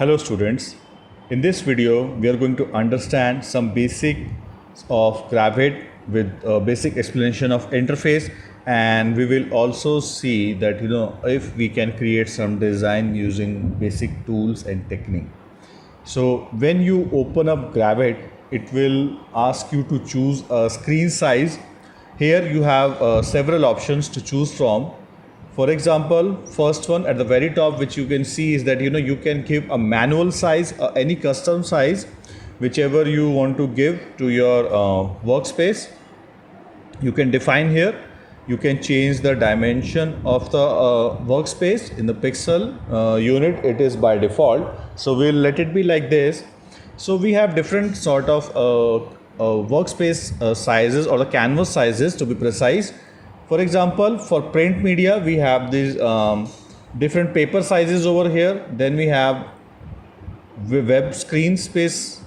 Hello students, in this video we are going to understand some basic of Gravit with a basic explanation of interface, and we will also see that if we can create some design using basic tools and technique. So when you open up Gravit, it will ask you to choose a screen size. Here you have several options to choose from. For example, first one at the very top, which you can see, is that you can give a manual size, any custom size, whichever you want to give to your workspace. You can define here. You can change the dimension of the workspace in the pixel unit. It is by default, so we'll let it be like this. So we have different sort of workspace sizes, or the canvas sizes to be precise. For example, for print media, we have these different paper sizes over here. Then we have web screen sizes.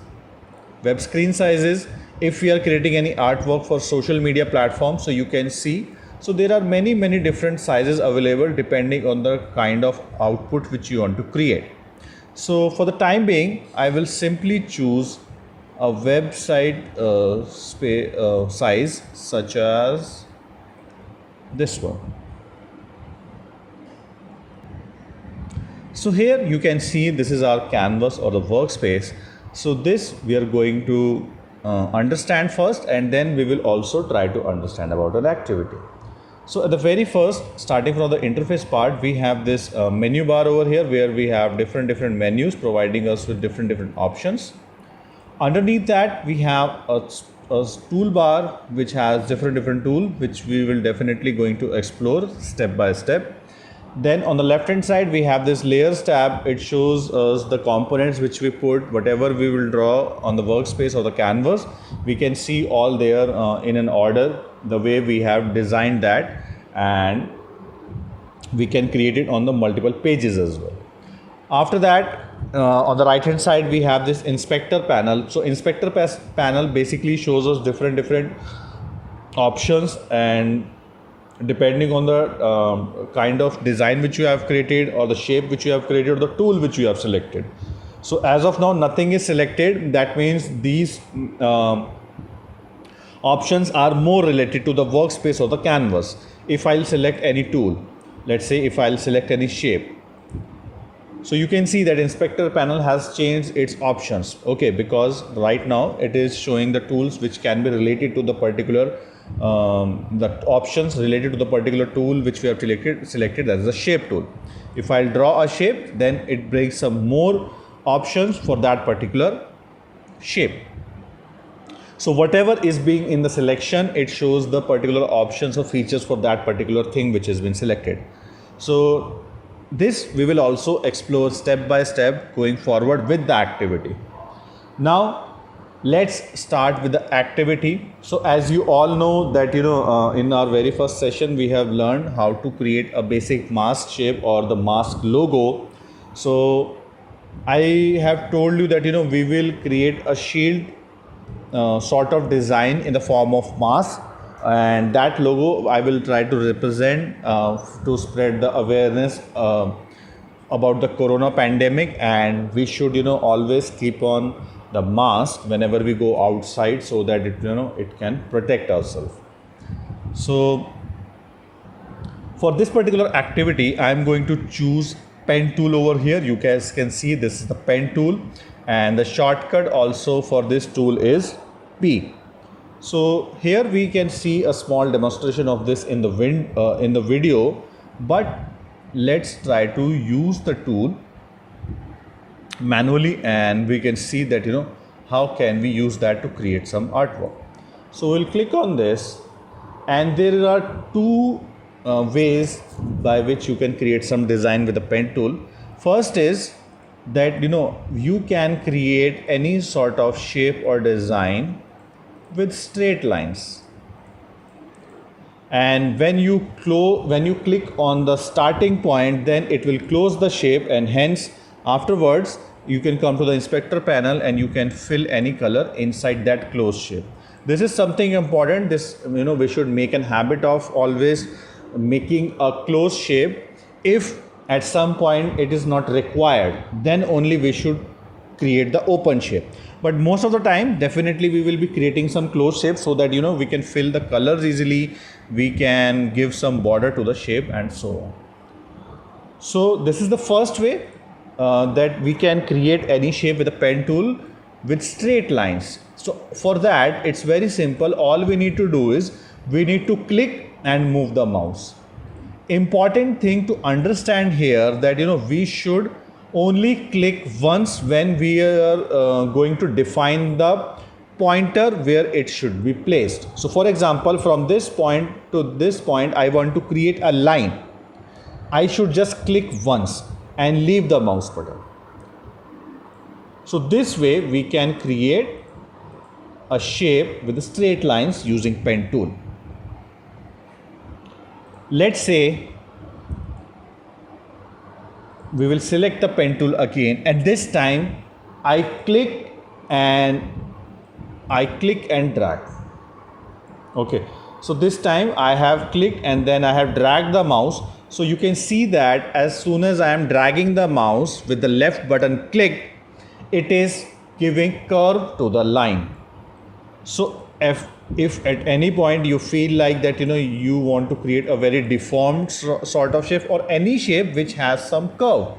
If we are creating any artwork for social media platforms, so you can see. So there are many different sizes available depending on the kind of output which you want to create. So for the time being, I will simply choose a website size such as this one. So here you can see this is our canvas or the workspace. So this we are going to understand first, and then we will also try to understand about an activity. So at the very first, starting from the interface part, we have this menu bar over here where we have different menus providing us with different options. Underneath that, we have a toolbar which has different tool, which we will definitely going to explore step by step. Then on the left hand side, we have this layers tab. It shows us the components which we put, whatever we will draw on the workspace or the canvas. We can see all there in an order, the way we have designed that, and we can create it on the multiple pages as well. After that, on the right hand side, we have this inspector panel. So inspector panel basically shows us different options, and depending on the kind of design which you have created, or the shape which you have created, or the tool which you have selected. So as of now, nothing is selected. That means these options are more related to the workspace or the canvas. If I'll select any tool, let's say if I'll select any shape, so you can see that inspector panel has changed its options, okay, because right now it is showing the tools which can be related to the particular the options related to the particular tool which we have selected as the shape tool. If I'll draw a shape, then it brings some more options for that particular shape. So whatever is being in the selection, it shows the particular options or features for that particular thing which has been selected. So this we will also explore step by step going forward with the activity. Now let's start with the activity. So as you all know that in our very first session we have learned how to create a basic mask shape or the mask logo. So I have told you that we will create a shield sort of design in the form of mask, and that logo I will try to represent to spread the awareness about the corona pandemic, and we should always keep on the mask whenever we go outside, so that it can protect ourselves. So for this particular activity, I am going to choose pen tool over here. You guys can see this is the pen tool, and the shortcut also for this tool is P. So here we can see a small demonstration of this in the video, but let's try to use the tool manually, and we can see that how can we use that to create some artwork. So we'll click on this, and there are two ways by which you can create some design with the pen tool. First is that you can create any sort of shape or design with straight lines, and when you click on the starting point, then it will close the shape, and hence afterwards you can come to the inspector panel and you can fill any color inside that closed shape. This is something important. This we should make a habit of always making a closed shape if at some point it is not required, then only we should create the open shape. But most of the time definitely we will be creating some closed shape, so that we can fill the colors easily, we can give some border to the shape and so on. So this is the first way that we can create any shape with a pen tool with straight lines. So for that it's very simple. All we need to do is we need to click and move the mouse. Important thing to understand here that we should only click once when we are going to define the pointer where it should be placed. So for example, from this point to this point I want to create a line. I should just click once and leave the mouse button. So this way we can create a shape with straight lines using pen tool. Let's say we will select the pen tool again, and this time I click and drag. Okay, so this time I have clicked and then I have dragged the mouse. So you can see that as soon as I am dragging the mouse with the left button clicked, it is giving curve to the line. So if at any point you feel like that you want to create a very deformed sort of shape or any shape which has some curve,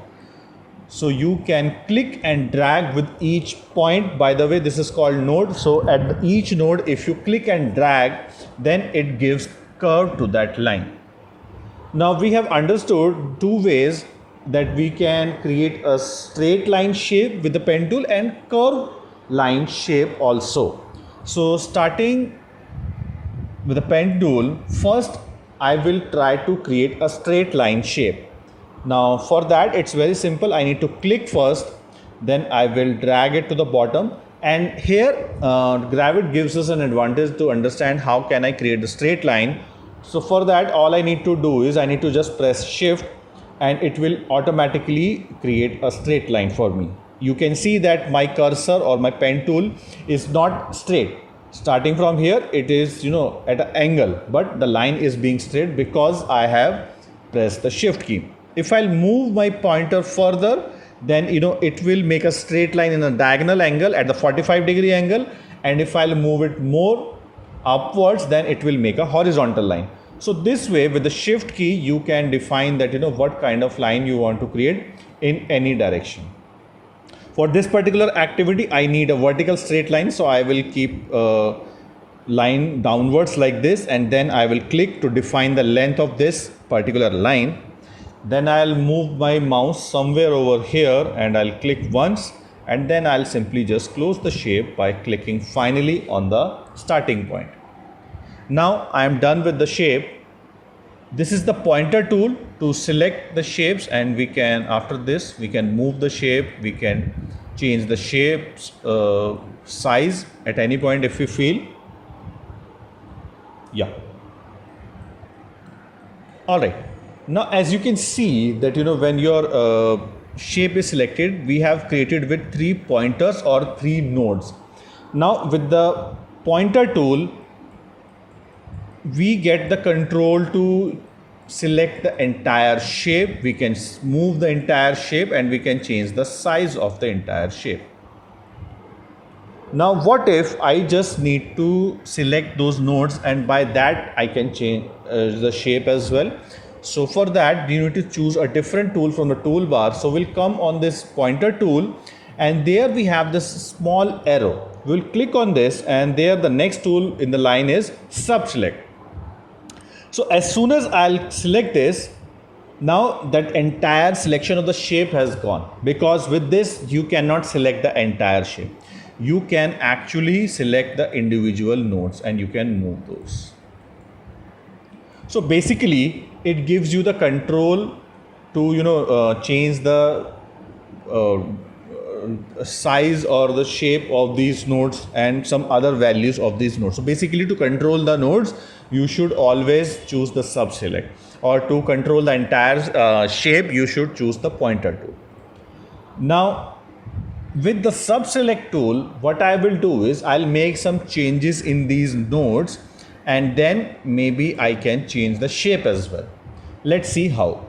so you can click and drag with each point. By the way, this is called node. So at each node if you click and drag, then it gives curve to that line. Now we have understood two ways that we can create a straight line shape with the pen tool and curve line shape also. So starting with the pen tool, first I will try to create a straight line shape. Now for that it's very simple. I need to click first, then I will drag it to the bottom, and here Gravit gives us an advantage to understand how can I create the straight line. So for that all I need to do is I need to just press shift and it will automatically create a straight line for me. You can see that my cursor or my pen tool is not straight. Starting from here it is at an angle, but the line is being straight because I have pressed the shift key. If I'll move my pointer further, then it will make a straight line in a diagonal angle at the 45-degree angle, and if I'll move it more upwards, then it will make a horizontal line. So this way with the shift key you can define that what kind of line you want to create in any direction. For this particular activity I need a vertical straight line, so I will keep line downwards like this, and then I will click to define the length of this particular line. Then I'll move my mouse somewhere over here and I'll click once, and then I'll simply just close the shape by clicking finally on the starting point. Now I am done with the shape. This is the pointer tool to select the shapes, and we can, after this we can move the shape, we can change the shape's size at any point if we feel. Yeah. All right. Now as you can see that when your shape is selected, we have created with 3 pointers or 3 nodes. Now with the pointer tool we get the control to select the entire shape. We can move the entire shape and we can change the size of the entire shape. Now what if I just need to select those nodes, and by that I can change the shape as well. So for that you need to choose a different tool from the toolbar. So we'll come on this pointer tool, and there we have this small arrow. We'll click on this, and there the next tool in the line is sub select. So as soon as I'll select this, now that entire selection of the shape has gone, because with this you cannot select the entire shape. You can actually select the individual nodes and you can move those. So basically it gives you the control to change the size or the shape of these nodes and some other values of these nodes. So basically to control the nodes you should always choose the sub select, or to control the entire shape you should choose the pointer tool. Now with the sub select tool what I will do is I'll make some changes in these nodes, and then maybe I can change the shape as well. Let's see how.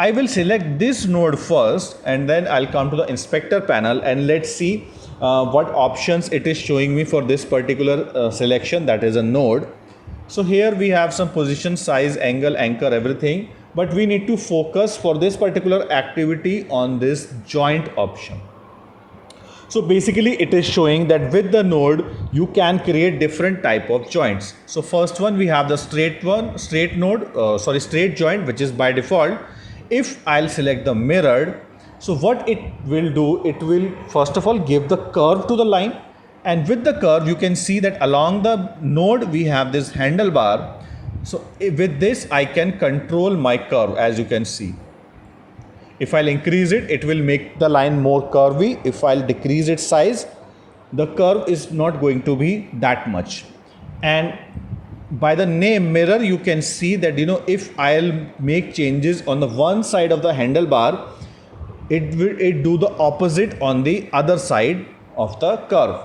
I will select this node first and then I'll come to the inspector panel and let's see what options it is showing me for this particular selection, that is a node. So here we have some position, size, angle, anchor, everything, but we need to focus for this particular activity on this joint option. So basically it is showing that with the node you can create different type of joints. So first one we have the straight joint, which is by default. If I'll select the mirrored, so what it will do, it will first of all give the curve to the line, and with the curve you can see that along the node we have this handlebar. So with this I can control my curve, as you can see. If I'll increase it, it will make the line more curvy. If I'll decrease its size, the curve is not going to be that much. And by the name mirror, you can see that, if I'll make changes on the one side of the handlebar, it will do the opposite on the other side of the curve.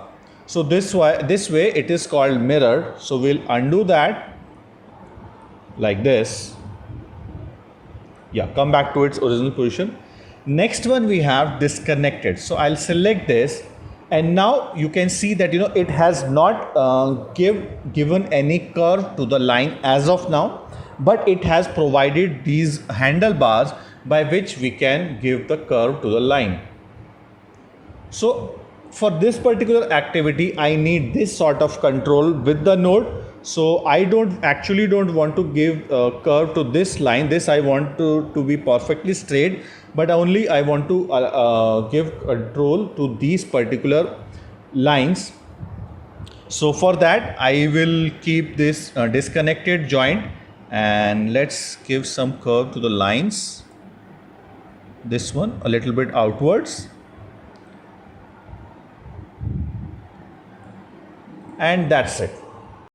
So this way it is called mirror. So we'll undo that like this. Yeah, come back to its original position. Next one we have disconnected. So I'll select this, and now you can see that it has not given any curve to the line as of now, but it has provided these handlebars by which we can give the curve to the line. So for this particular activity I need this sort of control with the node. So I don't want to give a curve to this line. This I want to be perfectly straight, but only I want to give control to these particular lines. So for that I will keep this disconnected joint, and let's give some curve to the lines. This one a little bit outwards, and that's it.